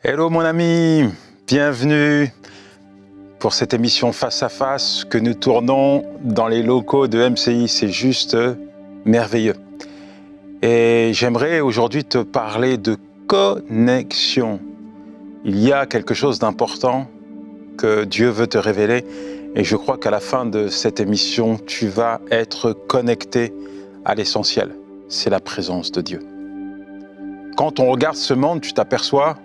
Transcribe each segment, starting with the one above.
Hello mon ami, bienvenue pour cette émission Face à Face que nous tournons dans les locaux de MCI. C'est juste merveilleux. Et j'aimerais aujourd'hui te parler de connexion. Il y a quelque chose d'important que Dieu veut te révéler et je crois qu'à la fin de cette émission, tu vas être connecté à l'essentiel. C'est la présence de Dieu. Quand on regarde ce monde, tu t'aperçois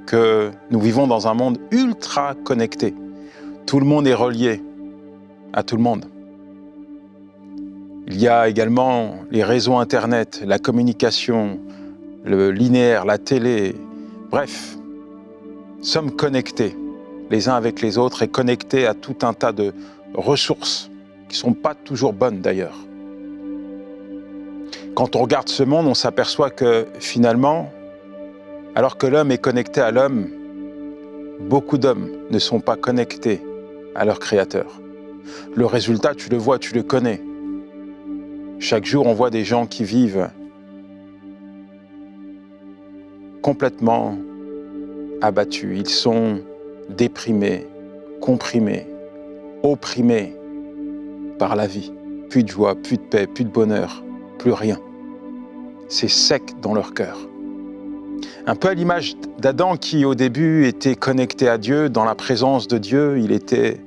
que nous vivons dans un monde ultra connecté. Tout le monde est relié à tout le monde. Il y a également les réseaux Internet, la communication, le linéaire, la télé. Bref, nous sommes connectés les uns avec les autres et connectés à tout un tas de ressources qui ne sont pas toujours bonnes d'ailleurs. Quand on regarde ce monde, on s'aperçoit que finalement, alors que l'homme est connecté à l'homme, beaucoup d'hommes ne sont pas connectés à leur Créateur. Le résultat, tu le vois, tu le connais. Chaque jour, on voit des gens qui vivent complètement abattus. Ils sont déprimés, comprimés, opprimés par la vie. Plus de joie, plus de paix, plus de bonheur, plus rien. C'est sec dans leur cœur. Un peu à l'image d'Adam qui au début était connecté à Dieu, dans la présence de Dieu, il était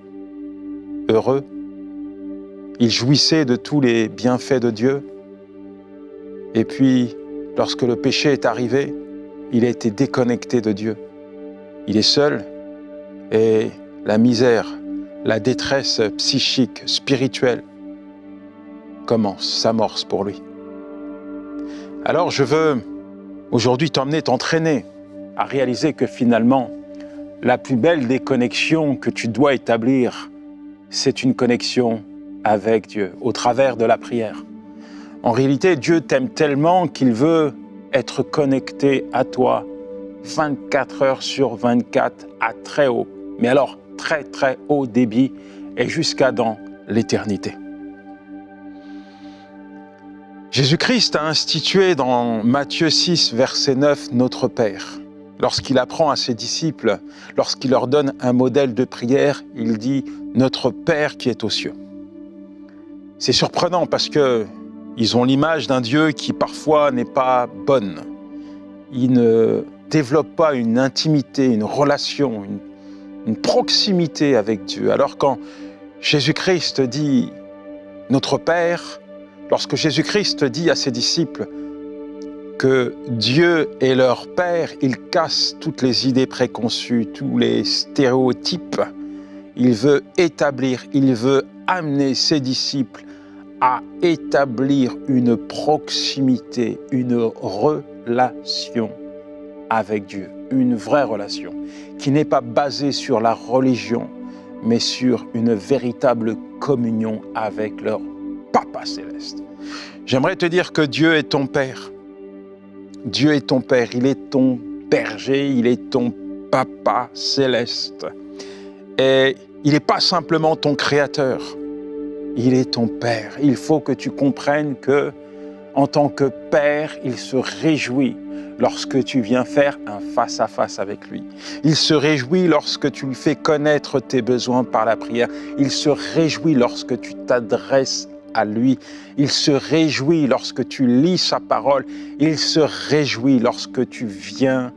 heureux. Il jouissait de tous les bienfaits de Dieu. Et puis, lorsque le péché est arrivé, il a été déconnecté de Dieu. Il est seul et la misère, la détresse psychique, spirituelle s'amorce pour lui. Alors je veux aujourd'hui t'entraîner à réaliser que finalement, la plus belle des connexions que tu dois établir, c'est une connexion avec Dieu, au travers de la prière. En réalité, Dieu t'aime tellement qu'il veut être connecté à toi 24 heures sur 24 à très haut, mais alors très très haut débit et jusqu'à dans l'éternité. Jésus-Christ a institué dans Matthieu 6, verset 9, notre Père. Lorsqu'il apprend à ses disciples, lorsqu'il leur donne un modèle de prière, il dit « Notre Père qui est aux cieux ». C'est surprenant parce qu'ils ont l'image d'un Dieu qui parfois n'est pas bonne. Il ne développe pas une intimité, une relation, une proximité avec Dieu. Alors quand Jésus-Christ dit « Notre Père », lorsque Jésus-Christ dit à ses disciples que Dieu est leur Père, il casse toutes les idées préconçues, tous les stéréotypes. Il veut établir, il veut amener ses disciples à établir une proximité, une relation avec Dieu, une vraie relation, qui n'est pas basée sur la religion, mais sur une véritable communion avec leur Papa céleste. J'aimerais te dire que Dieu est ton Père. Dieu est ton Père, il est ton berger, il est ton Papa céleste. Et il n'est pas simplement ton Créateur, il est ton Père. Il faut que tu comprennes que, en tant que Père, il se réjouit lorsque tu viens faire un face-à-face avec lui. Il se réjouit lorsque tu lui fais connaître tes besoins par la prière. Il se réjouit lorsque tu t'adresses à lui. Il se réjouit lorsque tu lis sa parole. Il se réjouit lorsque tu viens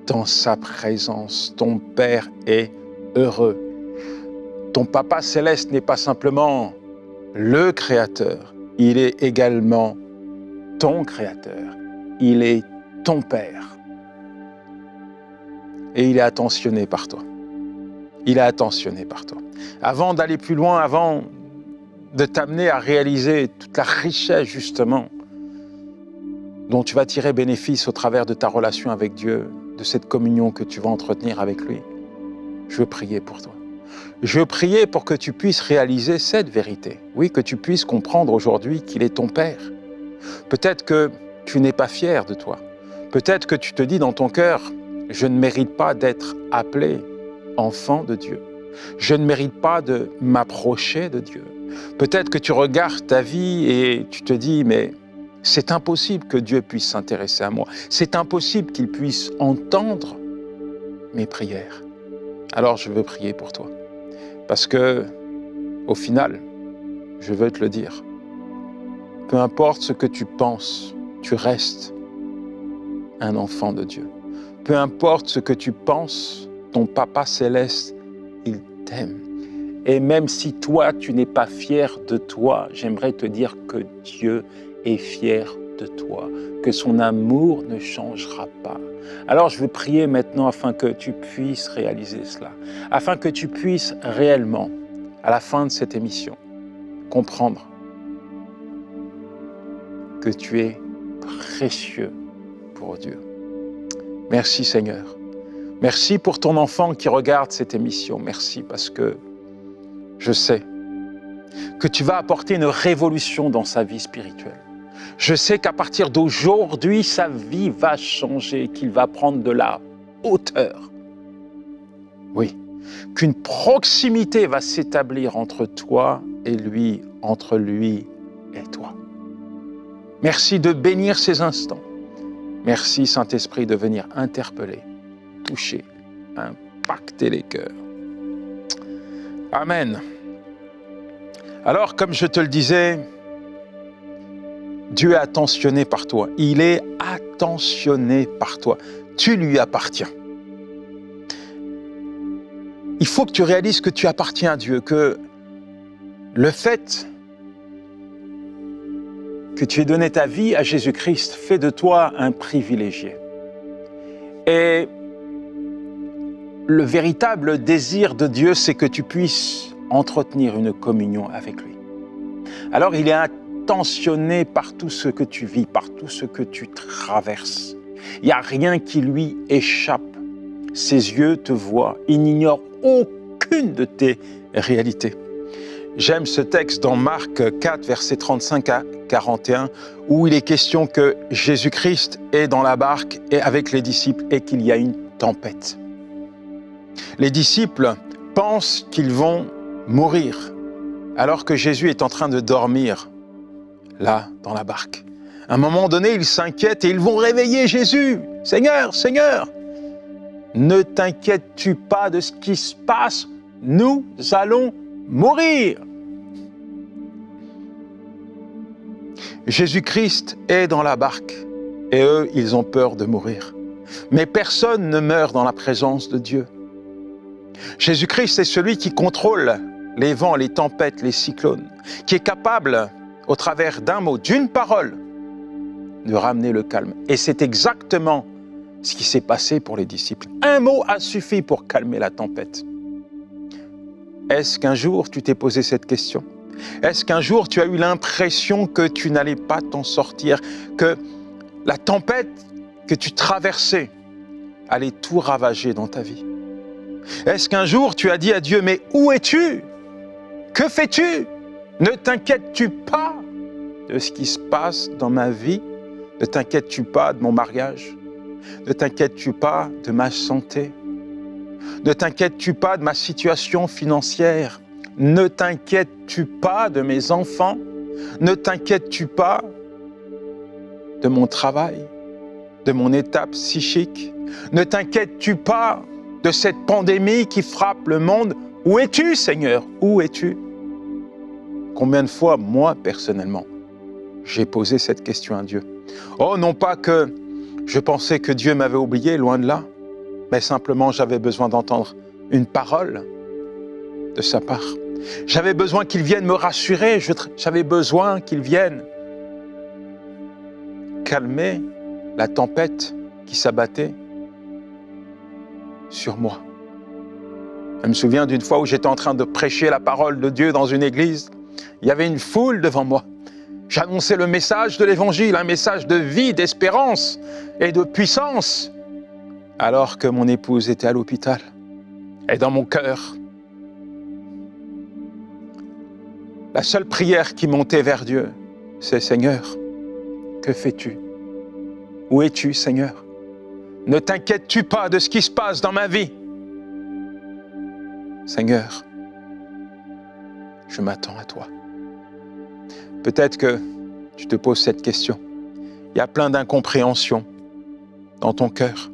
dans sa présence. Ton Père est heureux. Ton Papa céleste n'est pas simplement le Créateur, il est également ton Créateur. Il est ton Père. Et il est attentionné par toi. Il est attentionné par toi. Avant d'aller plus loin, avant de t'amener à réaliser toute la richesse, justement, dont tu vas tirer bénéfice au travers de ta relation avec Dieu, de cette communion que tu vas entretenir avec lui, je veux prier pour toi. Je veux prier pour que tu puisses réaliser cette vérité. Oui, que tu puisses comprendre aujourd'hui qu'il est ton Père. Peut-être que tu n'es pas fier de toi. Peut-être que tu te dis dans ton cœur, je ne mérite pas d'être appelé enfant de Dieu. Je ne mérite pas de m'approcher de Dieu. Peut-être que tu regardes ta vie et tu te dis, mais c'est impossible que Dieu puisse s'intéresser à moi. C'est impossible qu'il puisse entendre mes prières. Alors je veux prier pour toi. Parce que, au final, je veux te le dire, peu importe ce que tu penses, tu restes un enfant de Dieu. Peu importe ce que tu penses, ton Papa céleste, il t'aime. Et même si toi, tu n'es pas fier de toi, j'aimerais te dire que Dieu est fier de toi, que son amour ne changera pas. Alors je veux prier maintenant afin que tu puisses réaliser cela, afin que tu puisses réellement, à la fin de cette émission, comprendre que tu es précieux pour Dieu. Merci Seigneur. Merci pour ton enfant qui regarde cette émission. Merci parce que je sais que tu vas apporter une révolution dans sa vie spirituelle. Je sais qu'à partir d'aujourd'hui, sa vie va changer, qu'il va prendre de la hauteur. Oui, qu'une proximité va s'établir entre toi et lui, entre lui et toi. Merci de bénir ces instants. Merci Saint-Esprit de venir interpeller, toucher, impacter les cœurs. Amen. Alors, comme je te le disais, Dieu est attentionné par toi. Il est attentionné par toi. Tu lui appartiens. Il faut que tu réalises que tu appartiens à Dieu, que le fait que tu aies donné ta vie à Jésus-Christ fait de toi un privilégié. Et le véritable désir de Dieu, c'est que tu puisses entretenir une communion avec lui. Alors il est attentionné par tout ce que tu vis, par tout ce que tu traverses. Il n'y a rien qui lui échappe. Ses yeux te voient, il n'ignore aucune de tes réalités. J'aime ce texte dans Marc 4, versets 35 à 41, où il est question que Jésus-Christ est dans la barque et avec les disciples et qu'il y a une tempête. Les disciples pensent qu'ils vont mourir, alors que Jésus est en train de dormir, là, dans la barque. À un moment donné, ils s'inquiètent et ils vont réveiller Jésus. « Seigneur, Seigneur, ne t'inquiètes-tu pas de ce qui se passe? Nous allons mourir. » Jésus-Christ est dans la barque et eux, ils ont peur de mourir. Mais personne ne meurt dans la présence de Dieu. Jésus-Christ est celui qui contrôle les vents, les tempêtes, les cyclones, qui est capable, au travers d'un mot, d'une parole, de ramener le calme. Et c'est exactement ce qui s'est passé pour les disciples. Un mot a suffi pour calmer la tempête. Est-ce qu'un jour tu t'es posé cette question? Est-ce qu'un jour tu as eu l'impression que tu n'allais pas t'en sortir, que la tempête que tu traversais allait tout ravager dans ta vie? Est-ce qu'un jour tu as dit à Dieu, mais où es-tu? Que fais-tu? Ne t'inquiètes-tu pas de ce qui se passe dans ma vie? Ne t'inquiètes-tu pas de mon mariage? Ne t'inquiètes-tu pas de ma santé? Ne t'inquiètes-tu pas de ma situation financière? Ne t'inquiètes-tu pas de mes enfants? Ne t'inquiètes-tu pas de mon travail, de mon état psychique? Ne t'inquiètes-tu pas de cette pandémie qui frappe le monde? Où es-tu, Seigneur? Où es-tu? Combien de fois, moi, personnellement, j'ai posé cette question à Dieu? Oh, non pas que je pensais que Dieu m'avait oublié, loin de là, mais simplement j'avais besoin d'entendre une parole de sa part. J'avais besoin qu'il vienne me rassurer, j'avais besoin qu'il vienne calmer la tempête qui s'abattait sur moi. Je me souviens d'une fois où j'étais en train de prêcher la parole de Dieu dans une église. Il y avait une foule devant moi. J'annonçais le message de l'Évangile, un message de vie, d'espérance et de puissance, alors que mon épouse était à l'hôpital. Et dans mon cœur, la seule prière qui montait vers Dieu, c'est « Seigneur, que fais-tu? Où es-tu, Seigneur? Ne t'inquiètes-tu pas de ce qui se passe dans ma vie? Seigneur, je m'attends à toi. » Peut-être que tu te poses cette question. Il y a plein d'incompréhensions dans ton cœur.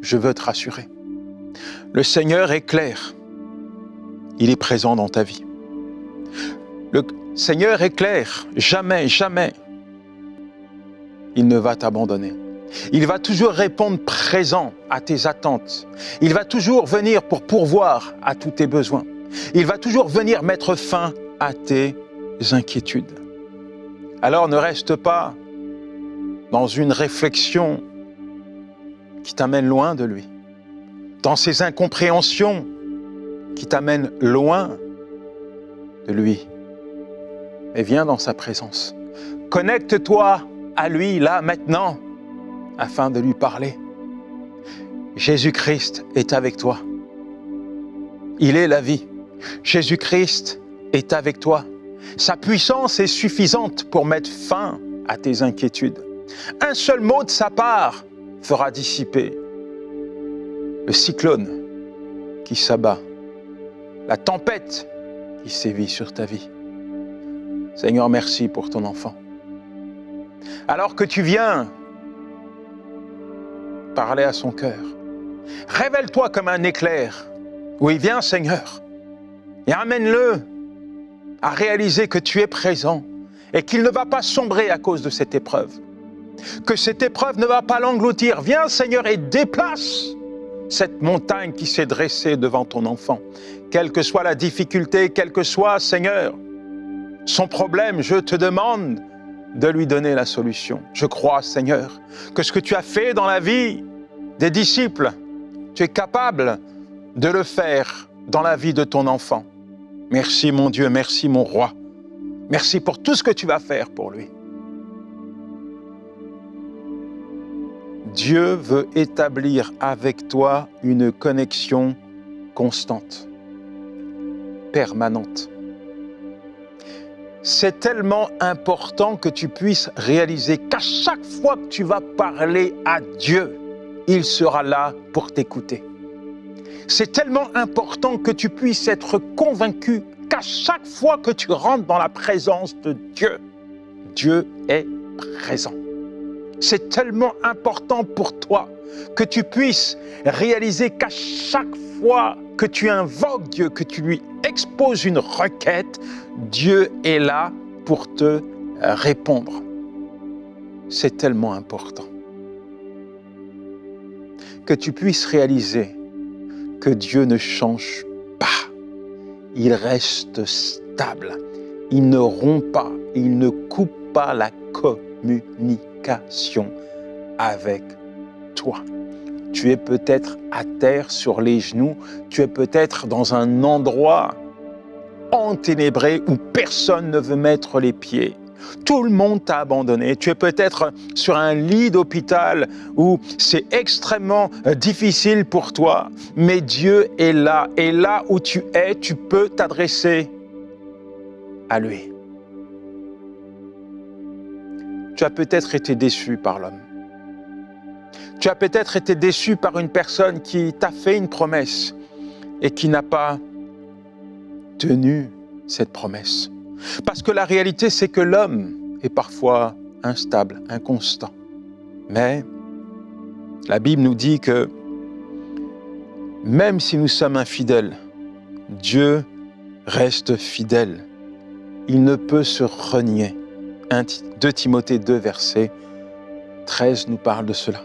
je veux te rassurer. Le Seigneur est clair. Il est présent dans ta vie. Le Seigneur est clair. Jamais, jamais, il ne va t'abandonner. Il va toujours répondre présent à tes attentes. Il va toujours venir pour pourvoir à tous tes besoins. Il va toujours venir mettre fin à tes inquiétudes. Alors ne reste pas dans une réflexion qui t'amène loin de lui, dans ces incompréhensions qui t'amènent loin de lui. Mais viens dans sa présence. Connecte-toi à lui, là, maintenant, afin de lui parler. Jésus-Christ est avec toi. Il est la vie. Jésus-Christ est avec toi. Sa puissance est suffisante pour mettre fin à tes inquiétudes. Un seul mot de sa part fera dissiper le cyclone qui s'abat, la tempête qui sévit sur ta vie. Seigneur, merci pour ton enfant. Alors que tu viens parler à son cœur, révèle-toi comme un éclair. Oui, viens Seigneur, et amène-le à réaliser que tu es présent et qu'il ne va pas sombrer à cause de cette épreuve. Que cette épreuve ne va pas l'engloutir. Viens Seigneur et déplace cette montagne qui s'est dressée devant ton enfant. Quelle que soit la difficulté, quel que soit, Seigneur, son problème, je te demande de lui donner la solution. Je crois, Seigneur, que ce que tu as fait dans la vie des disciples, tu es capable de le faire dans la vie de ton enfant. Merci mon Dieu, merci mon roi. Merci pour tout ce que tu vas faire pour lui. Dieu veut établir avec toi une connexion constante, permanente. C'est tellement important que tu puisses réaliser qu'à chaque fois que tu vas parler à Dieu, il sera là pour t'écouter. C'est tellement important que tu puisses être convaincu qu'à chaque fois que tu rentres dans la présence de Dieu, Dieu est présent. C'est tellement important pour toi que tu puisses réaliser qu'à chaque fois que tu invoques Dieu, que tu lui exposes une requête, Dieu est là pour te répondre. C'est tellement important. Que tu puisses réaliser que Dieu ne change pas. Il reste stable. Il ne rompt pas. Il ne coupe pas la communication avec toi. Tu es peut-être à terre sur les genoux. Tu es peut-être dans un endroit enténébré où personne ne veut mettre les pieds. Tout le monde t'a abandonné. Tu es peut-être sur un lit d'hôpital où c'est extrêmement difficile pour toi, mais Dieu est là. Et là où tu es, tu peux t'adresser à lui. Tu as peut-être été déçu par l'homme. Tu as peut-être été déçu par une personne qui t'a fait une promesse et qui n'a pas tenu cette promesse. Parce que la réalité, c'est que l'homme est parfois instable, inconstant. Mais la Bible nous dit que même si nous sommes infidèles, Dieu reste fidèle. Il ne peut se renier. 2 Timothée 2, verset 13 nous parle de cela.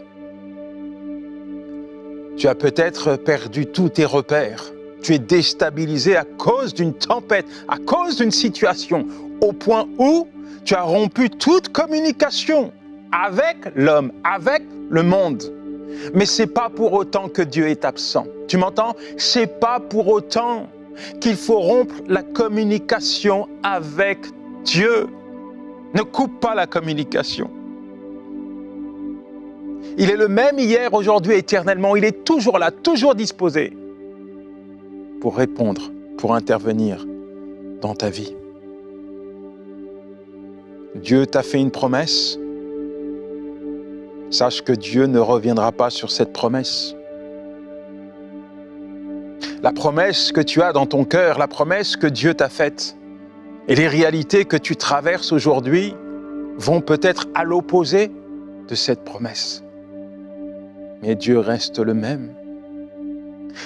Tu as peut-être perdu tous tes repères. Tu es déstabilisé à cause d'une tempête, à cause d'une situation, au point où tu as rompu toute communication avec l'homme, avec le monde. Mais ce n'est pas pour autant que Dieu est absent. Tu m'entends? Ce n'est pas pour autant qu'il faut rompre la communication avec Dieu. Ne coupe pas la communication. Il est le même hier, aujourd'hui, éternellement. Il est toujours là, toujours disposé pour répondre, pour intervenir dans ta vie. Dieu t'a fait une promesse. Sache que Dieu ne reviendra pas sur cette promesse. La promesse que tu as dans ton cœur, la promesse que Dieu t'a faite, et les réalités que tu traverses aujourd'hui vont peut-être à l'opposé de cette promesse. mais Dieu reste le même.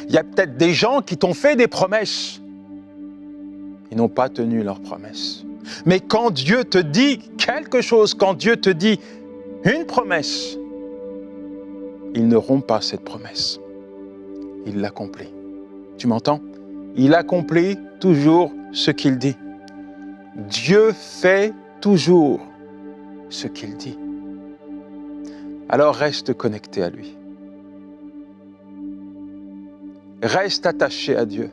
Il y a peut-être des gens qui t'ont fait des promesses. Ils n'ont pas tenu leurs promesses. Mais quand Dieu te dit quelque chose, quand Dieu te dit une promesse, il ne rompt pas cette promesse. Il l'accomplit. Tu m'entends? Il accomplit toujours ce qu'il dit. Dieu fait toujours ce qu'il dit. Alors reste connecté à lui. Reste attaché à Dieu.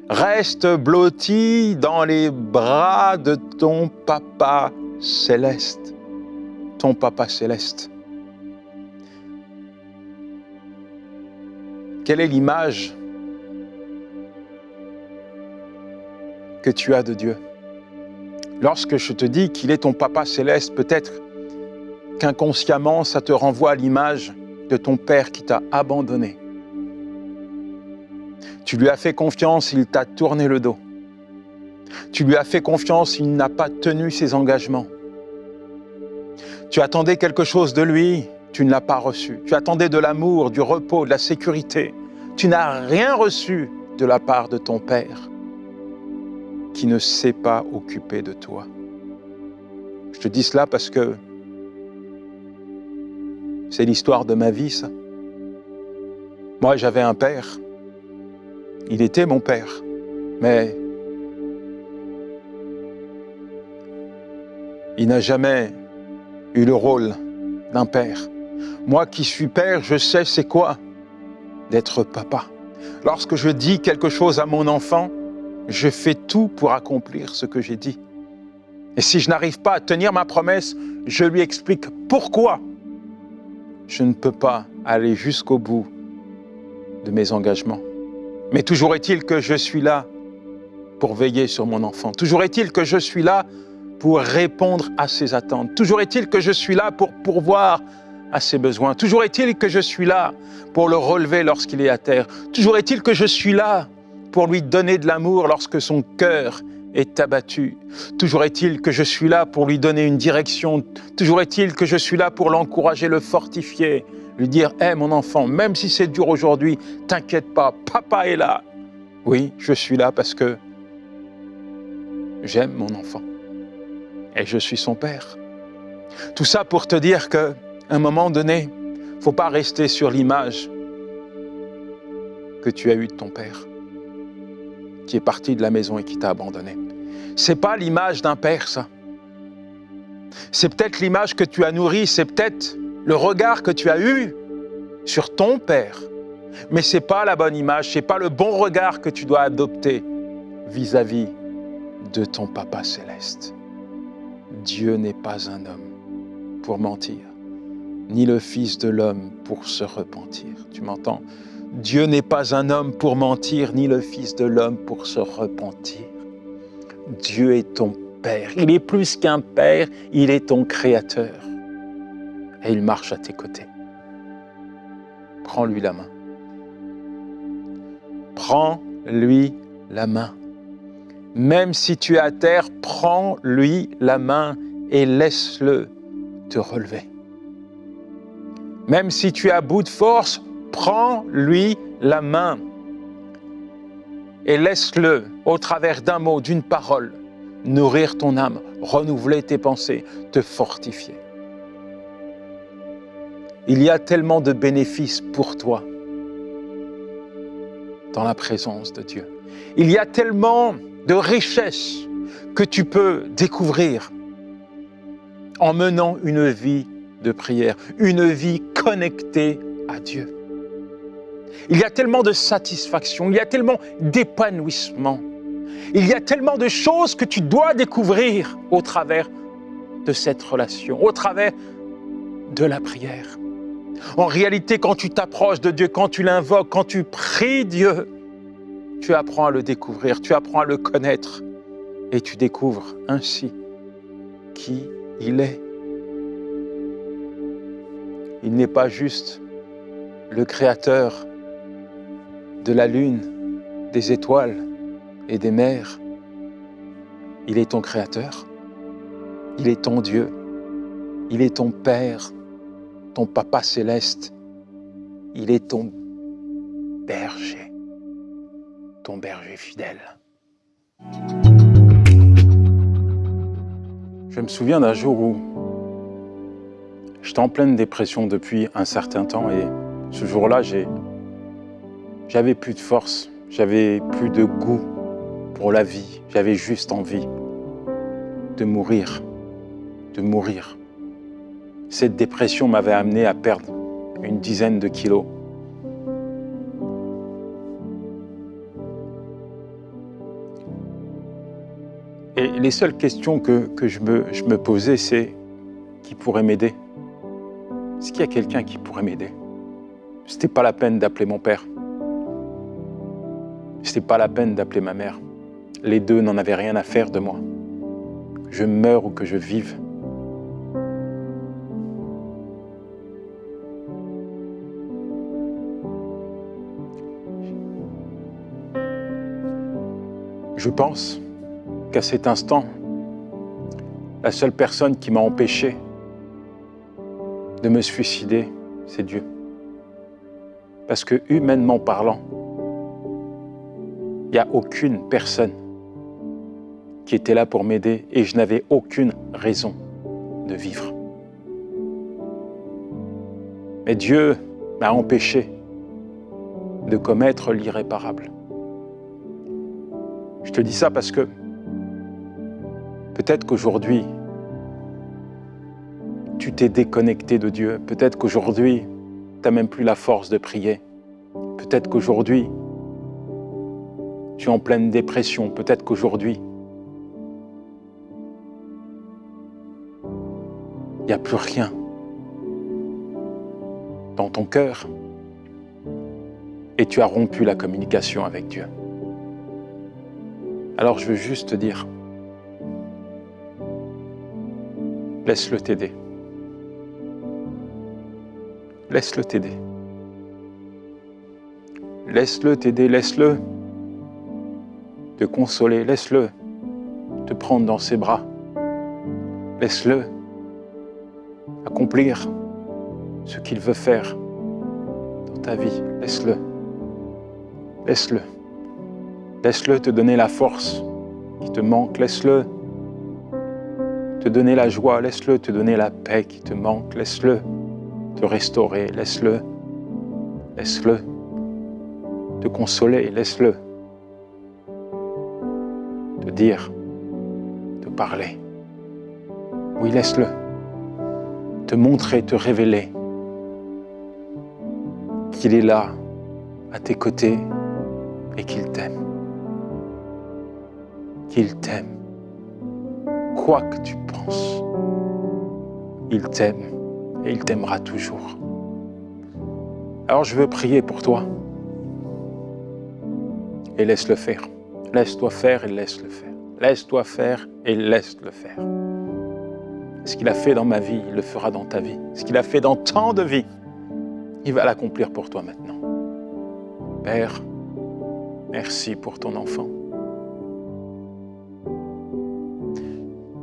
Reste blotti dans les bras de ton Papa céleste. Ton Papa céleste. Quelle est l'image que tu as de Dieu? Lorsque je te dis qu'il est ton Papa céleste, peut-être qu'inconsciemment, ça te renvoie à l'image de ton Père qui t'a abandonné. Tu lui as fait confiance, il t'a tourné le dos. Tu lui as fait confiance, il n'a pas tenu ses engagements. Tu attendais quelque chose de lui, tu ne l'as pas reçu. Tu attendais de l'amour, du repos, de la sécurité. Tu n'as rien reçu de la part de ton Père qui ne s'est pas occupé de toi. Je te dis cela parce que c'est l'histoire de ma vie, ça. Moi, j'avais un père. Il était mon père. Mais il n'a jamais eu le rôle d'un père. Moi qui suis père, je sais c'est quoi d'être papa. Lorsque je dis quelque chose à mon enfant, je fais tout pour accomplir ce que j'ai dit. Et si je n'arrive pas à tenir ma promesse, je lui explique pourquoi je ne peux pas aller jusqu'au bout de mes engagements. Mais toujours est-il que je suis là pour veiller sur mon enfant. Toujours est-il que je suis là pour répondre à ses attentes. Toujours est-il que je suis là pour pourvoir à ses besoins. Toujours est-il que je suis là pour le relever lorsqu'il est à terre. Toujours est-il que je suis là pour lui donner de l'amour lorsque son cœur est abattu. Toujours est-il que je suis là pour lui donner une direction. Toujours est-il que je suis là pour l'encourager, le fortifier, lui dire « Hé mon enfant, même si c'est dur aujourd'hui, t'inquiète pas, papa est là. » Oui, je suis là parce que j'aime mon enfant et je suis son père. Tout ça pour te dire qu'à un moment donné, il ne faut pas rester sur l'image que tu as eue de ton père, qui est parti de la maison et qui t'a abandonné. C'est pas l'image d'un père, ça. C'est peut-être l'image que tu as nourrie, c'est peut-être le regard que tu as eu sur ton père. Mais c'est pas la bonne image, c'est pas le bon regard que tu dois adopter vis-à-vis de ton Papa céleste. Dieu n'est pas un homme pour mentir, ni le Fils de l'homme pour se repentir. Tu m'entends? Dieu n'est pas un homme pour mentir, ni le Fils de l'homme pour se repentir. Dieu est ton Père. Il est plus qu'un Père, il est ton Créateur. Et il marche à tes côtés. Prends-lui la main. Prends-lui la main. Même si tu es à terre, prends-lui la main et laisse-le te relever. Même si tu es à bout de force, prends-lui la main et laisse-le, au travers d'un mot, d'une parole, nourrir ton âme, renouveler tes pensées, te fortifier. Il y a tellement de bénéfices pour toi dans la présence de Dieu. Il y a tellement de richesses que tu peux découvrir en menant une vie de prière, une vie connectée à Dieu. Il y a tellement de satisfaction, il y a tellement d'épanouissement, il y a tellement de choses que tu dois découvrir au travers de cette relation, au travers de la prière. En réalité, quand tu t'approches de Dieu, quand tu l'invoques, quand tu pries Dieu, tu apprends à le découvrir, tu apprends à le connaître et tu découvres ainsi qui il est. Il n'est pas juste le créateur de la lune, des étoiles et des mers. Il est ton créateur, il est ton Dieu, il est ton Père, ton Papa céleste, Il est ton berger fidèle. Je me souviens d'un jour où j'étais en pleine dépression depuis un certain temps et ce jour-là, j'avais plus de force, j'avais plus de goût pour la vie, j'avais juste envie de mourir, de mourir. Cette dépression m'avait amené à perdre une dizaine de kilos. Et les seules questions que je me posais, c'est qui pourrait m'aider? Est-ce qu'il y a quelqu'un qui pourrait m'aider? C'était pas la peine d'appeler mon père. C'était pas la peine d'appeler ma mère. Les deux n'en avaient rien à faire de moi. Que je meure ou que je vive. Je pense qu'à cet instant, la seule personne qui m'a empêché de me suicider, c'est Dieu. Parce que humainement parlant, il n'y a aucune personne qui était là pour m'aider et je n'avais aucune raison de vivre. Mais Dieu m'a empêché de commettre l'irréparable. Je te dis ça parce que peut-être qu'aujourd'hui, tu t'es déconnecté de Dieu. Peut-être qu'aujourd'hui, tu n'as même plus la force de prier. Peut-être qu'aujourd'hui, tu es en pleine dépression. Peut-être qu'aujourd'hui, il n'y a plus rien dans ton cœur et tu as rompu la communication avec Dieu. Alors je veux juste te dire, laisse-le t'aider. Laisse-le t'aider. Laisse-le t'aider, laisse-le te consoler, laisse-le te prendre dans ses bras. Laisse-le accomplir ce qu'il veut faire dans ta vie. Laisse-le. Laisse-le. Laisse-le te donner la force qui te manque. Laisse-le te donner la joie. Laisse-le te donner la paix qui te manque. Laisse-le te restaurer. Laisse-le. Laisse-le te consoler. Laisse-le te dire, te parler. Oui, laisse-le te montrer, te révéler qu'il est là, à tes côtés, et qu'il t'aime. Qu'il t'aime. Quoi que tu penses, il t'aime et il t'aimera toujours. Alors je veux prier pour toi. Et laisse-le faire. Laisse-toi faire et laisse-le faire. Laisse-toi faire et laisse-le faire. Ce qu'il a fait dans ma vie, il le fera dans ta vie. Ce qu'il a fait dans tant de vies, il va l'accomplir pour toi maintenant. Père, merci pour ton enfant.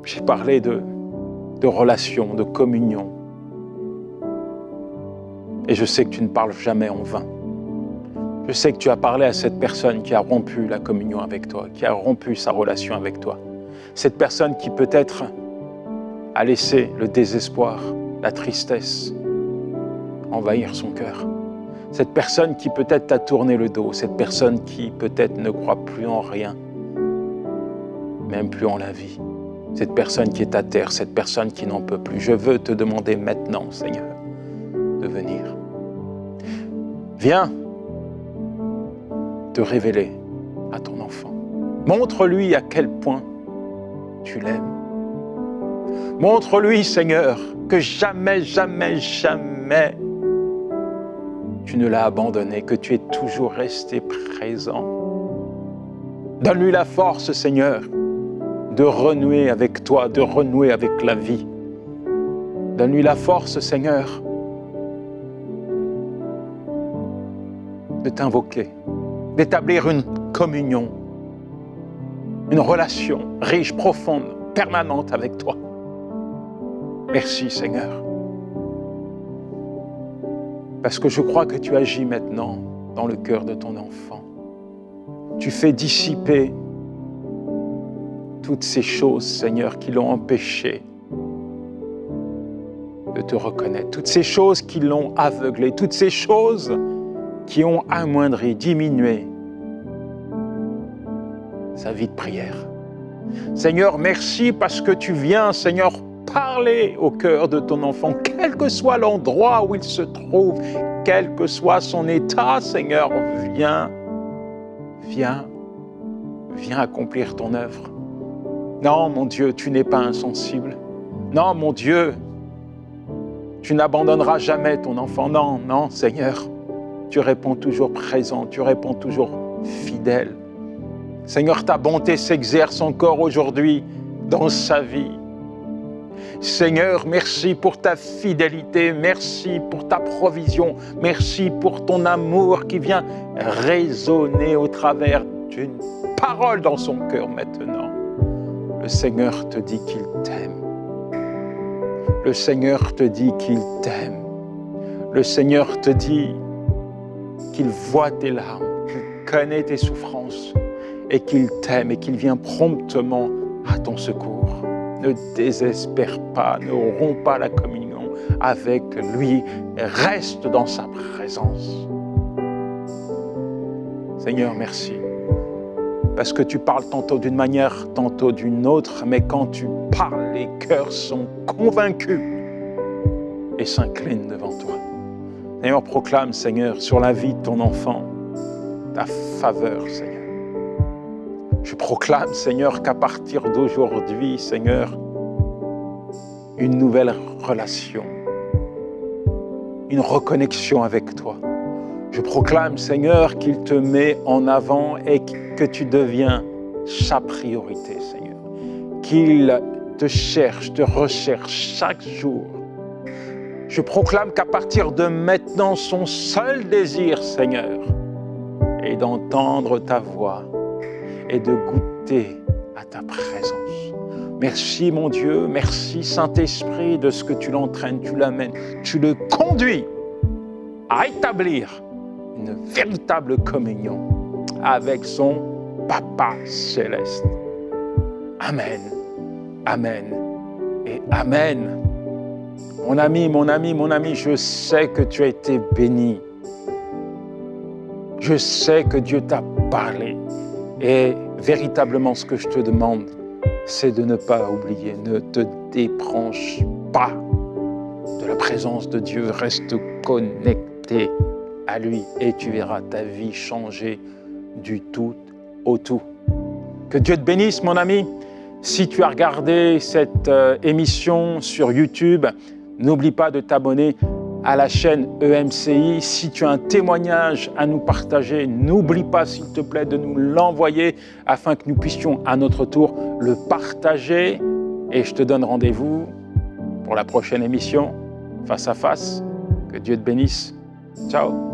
J'ai parlé de relation, de communion. Et je sais que tu ne parles jamais en vain. Je sais que tu as parlé à cette personne qui a rompu la communion avec toi, qui a rompu sa relation avec toi. Cette personne qui peut-être a laissé le désespoir, la tristesse envahir son cœur. Cette personne qui peut-être t'a tourné le dos, cette personne qui peut-être ne croit plus en rien, même plus en la vie. Cette personne qui est à terre, cette personne qui n'en peut plus. Je veux te demander maintenant, Seigneur, de venir. Viens te révéler à ton enfant. Montre-lui à quel point tu l'aimes. Montre-lui, Seigneur, que jamais, jamais, jamais tu ne l'as abandonné, que tu es toujours resté présent. Donne-lui la force, Seigneur, de renouer avec toi, de renouer avec la vie. Donne-lui la force, Seigneur, de t'invoquer, d'établir une communion, une relation riche, profonde, permanente avec toi. Merci, Seigneur. Parce que je crois que tu agis maintenant dans le cœur de ton enfant. Tu fais dissiper toutes ces choses, Seigneur, qui l'ont empêché de te reconnaître. Toutes ces choses qui l'ont aveuglé. Toutes ces choses qui ont amoindri, diminué sa vie de prière. Seigneur, merci parce que tu viens, Seigneur, parler au cœur de ton enfant, quel que soit l'endroit où il se trouve, quel que soit son état, Seigneur, viens accomplir ton œuvre. Non, mon Dieu, tu n'es pas insensible. Non, mon Dieu, tu n'abandonneras jamais ton enfant. Non, non, Seigneur, tu réponds toujours présent, tu réponds toujours fidèle. Seigneur, ta bonté s'exerce encore aujourd'hui dans sa vie. Seigneur, merci pour ta fidélité, merci pour ta provision, merci pour ton amour qui vient résonner au travers d'une parole dans son cœur maintenant. Le Seigneur te dit qu'il t'aime. Le Seigneur te dit qu'il t'aime. Le Seigneur te dit qu'il voit tes larmes, qu'il connaît tes souffrances et qu'il t'aime et qu'il vient promptement à ton secours. Ne désespère pas, ne romps pas la communion avec lui, reste dans sa présence. Seigneur, merci. Parce que tu parles tantôt d'une manière, tantôt d'une autre, mais quand tu parles, les cœurs sont convaincus et s'inclinent devant toi. Seigneur, proclame, Seigneur, sur la vie de ton enfant, ta faveur, Seigneur. Je proclame, Seigneur, qu'à partir d'aujourd'hui, Seigneur, une nouvelle relation, une reconnexion avec toi. Je proclame, Seigneur, qu'il te met en avant et que tu deviens sa priorité, Seigneur. Qu'il te cherche, te recherche chaque jour. Je proclame qu'à partir de maintenant, son seul désir, Seigneur, est d'entendre ta voix et de goûter à ta présence. Merci, mon Dieu, merci, Saint-Esprit, de ce que tu l'entraînes, tu l'amènes, tu le conduis à établir une véritable communion avec son Papa céleste. Amen, amen et amen. Mon ami, mon ami, mon ami, je sais que tu as été béni. Je sais que Dieu t'a parlé. Et véritablement, ce que je te demande, c'est de ne pas oublier, ne te débranche pas de la présence de Dieu. Reste connecté à lui et tu verras ta vie changer du tout au tout. Que Dieu te bénisse, mon ami. Si tu as regardé cette émission sur YouTube, n'oublie pas de t'abonner à la chaîne EMCI. Si tu as un témoignage à nous partager, n'oublie pas, s'il te plaît, de nous l'envoyer afin que nous puissions à notre tour le partager. Et je te donne rendez-vous pour la prochaine émission, Face à Face. Que Dieu te bénisse. Ciao.